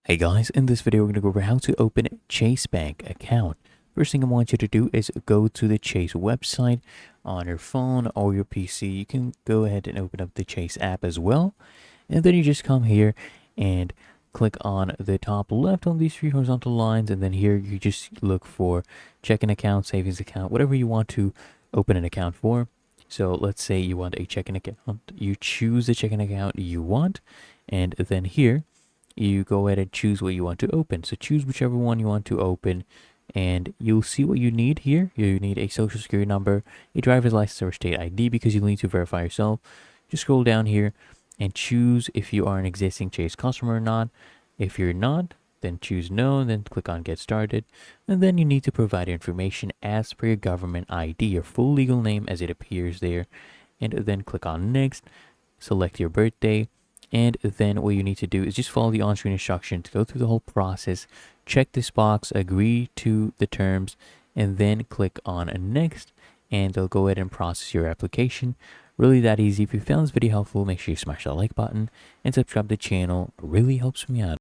Hey guys, in this video we're going to go over how to open a Chase Bank account. First thing I want you to do is go to the Chase website on your phone or your PC. You can go ahead and open up the Chase app as well. And then you just come here and click on the top left on these three horizontal lines. And then here you just look for checking account, savings account, whatever you want to open an account for. So let's say you want a checking account. You choose the checking account you want. And then here you go ahead and choose what you want to open. So choose whichever one you want to open and you'll see what you need here. You need a social security number, a driver's license or state ID because you'll need to verify yourself. Just scroll down here and choose if you are an existing Chase customer or not. If you're not, then choose no and then click on get started. And then you need to provide your information as per your government ID, your full legal name as it appears there. And then click on next, select your birthday. And then what you need to do is just follow the on-screen instructions, go through the whole process, check this box, agree to the terms, and then click on next, and they'll go ahead and process your application. Really that easy. If you found this video helpful, make sure you smash that like button and subscribe to the channel. It really helps me out.